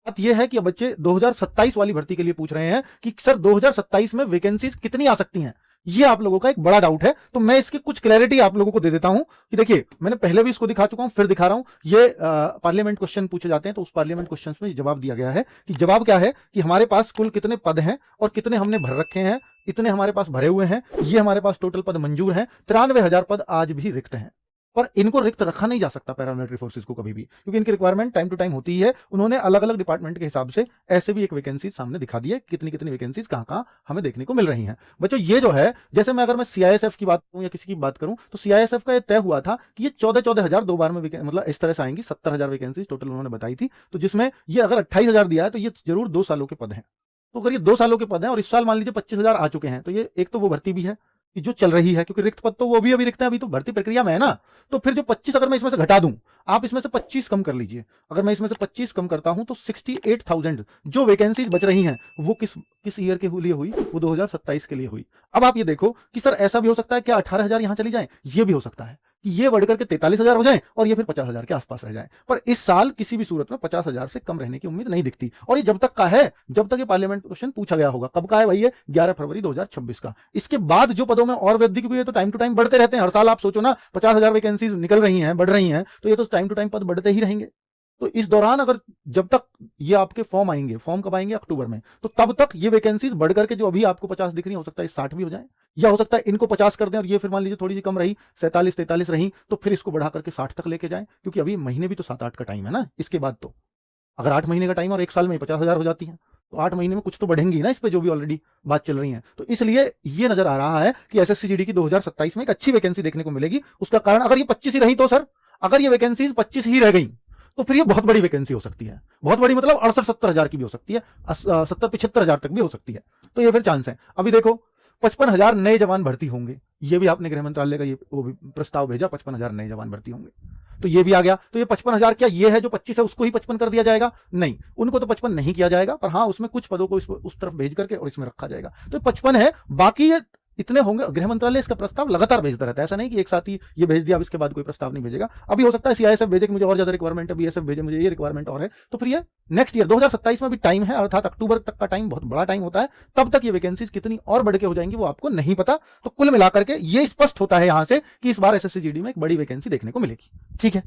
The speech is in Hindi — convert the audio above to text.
बात यह है कि बच्चे 2027 वाली भर्ती के लिए पूछ रहे हैं कि सर 2027 में वैकेंसीज कितनी आ सकती हैं, ये आप लोगों का एक बड़ा डाउट है। तो मैं इसकी कुछ क्लैरिटी आप लोगों को दे देता हूं कि देखिए, मैंने पहले भी इसको दिखा चुका हूं, फिर दिखा रहा हूं। ये पार्लियामेंट क्वेश्चन पूछे जाते हैं, तो उस पार्लियामेंट क्वेश्चन में जवाब दिया गया है कि जवाब क्या है कि हमारे पास कुल कितने पद हैं और कितने हमने भर रखे हैं, इतने हमारे पास भरे हुए हैं, ये हमारे पास टोटल पद मंजूर हैं। 93,000 पद आज भी रिक्त हैं, पर इनको रिक्त रखा नहीं जा सकता पैरामिलिट्री फोर्सेस को कभी भी, क्योंकि इनकी रिक्वायरमेंट टाइम टू टाइम होती है। उन्होंने अलग अलग डिपार्टमेंट के हिसाब से ऐसे भी एक वैकेंसी सामने दिखा दी है, कितनी कितनी वैकेंसीज कहां कहां हमें देखने को मिल रही हैं। बच्चों ये जो है, जैसे मैं अगर मैं सीआईएसएफ की बात करूं या किसी की बात करूं, तो सीआईएसएफ का ये तय हुआ था कि ये 14,000 दो बार में मतलब इस तरह से आएंगी। 70,000 वैकेंसीज टोटल उन्होंने बताई थी, तो जिसमें ये अगर 28,000 दिया है तो ये जरूर 2 सालों के पद हैं। तो अगर ये 2 सालों के पद हैं और इस साल मान लीजिए 25,000 आ चुके हैं, तो ये एक तो वो भर्ती भी है कि जो चल रही है, क्योंकि रिक्त पद तो वो भी अभी रिक्त है, अभी तो भर्ती प्रक्रिया में है ना। तो फिर जो 25 अगर मैं इसमें से घटा दूं, आप इसमें से 25 कम कर लीजिए। अगर मैं इसमें से 25 कम करता हूं तो 68,000 जो वैकेंसीज बच रही हैं वो किस ईयर के लिए हुई, वो 2027 के लिए हुई। अब आप ये देखो कि सर ऐसा भी हो सकता है क्या 18,000 यहां चली जाए, ये भी हो सकता है कि ये बढ़कर के 43,000 हो जाए और ये फिर 50,000 के आसपास रह जाए। पर इस साल किसी भी सूरत में 50,000 से कम रहने की उम्मीद नहीं दिखती। और ये जब तक का है, जब तक ये पार्लियामेंट क्वेश्चन पूछा गया होगा। कब का है भाई? ये 11 फरवरी 2026 का। इसके बाद जो पदों में और वृद्धि, क्योंकि ये तो टाइम टू टाइम बढ़ते रहते हैं, हर साल आप सोचो ना 50,000 वैकेंसीज निकल रही हैं, बढ़ रही हैं, तो ये तो टाइम टू टाइम पद बढ़ते ही रहेंगे। तो इस दौरान अगर जब तक ये आपके फॉर्म आएंगे, फॉर्म कब आएंगे? अक्टूबर में, तो तब तक ये वैकेंसीज बढ़ करके जो अभी आपको 50 दिख रही, हो सकता है 60 भी हो जाए, या हो सकता है इनको 50 कर दें और ये फिर मान लीजिए थोड़ी सी कम रही, 47-43 रही, तो फिर इसको बढ़ा करके 60 तक लेके जाएं। क्योंकि अभी महीने भी तो 7-8 का टाइम है ना। इसके बाद तो अगर 8 महीने का टाइम और 1 साल में 50,000 हो जाती है, तो 8 महीने में कुछ तो बढ़ेंगी ना इस पे, जो भी ऑलरेडी बात चल रही है। तो इसलिए ये नजर आ रहा है कि एसएससी की 2027 में एक अच्छी वैकेंसी देखने को मिलेगी। उसका कारण, अगर ये 25 ही रही तो सर, अगर ये वैकेंसीज 25 ही रह गई तो फिर ये बहुत बड़ी वैकेंसी हो सकती है। बहुत बड़ी मतलब 68-70,000 की भी हो सकती है, 70-75,000 तक भी हो सकती है। तो ये फिर चांस है। अभी देखो 55,000 नए जवान भर्ती होंगे, ये भी आपने गृह मंत्रालय का ये वो भी प्रस्ताव भेजा, 55,000 नए जवान भर्ती होंगे, तो ये भी आ गया। तो ये 55,000 क्या ये है जो 25 है उसको ही 55 कर दिया जाएगा? नहीं, उनको तो 55 नहीं किया जाएगा, पर हाँ उसमें कुछ पदों को उस तरफ भेज करके और इसमें रखा जाएगा। तो 55 है, बाकी ये इतने होंगे। गृह मंत्रालय इसका प्रस्ताव लगातार भेजता रहता है, ऐसा नहीं कि एक साथ ही ये भेज दिया अब इसके बाद कोई प्रस्ताव नहीं भेजेगा। अभी हो सकता है सीआईएसएफ भेजे कि मुझे और ज्यादा रिक्वायरमेंट है, बीएसएफ भेजे मुझे ये रिक्वायरमेंट और है, तो फिर ये नेक्स्ट ईयर 2027 में भी टाइम है, अर्थात अक्टूबर तक का टाइम बहुत बड़ा टाइम होता है। तब तक ये वैकेंसीज कितनी और बढ़ के हो जाएंगी वो आपको नहीं पता। तो कुल मिलाकर के ये स्पष्ट होता है यहां से कि इस बार एसएससी जीडी में एक बड़ी वैकेंसी देखने को मिलेगी। ठीक है।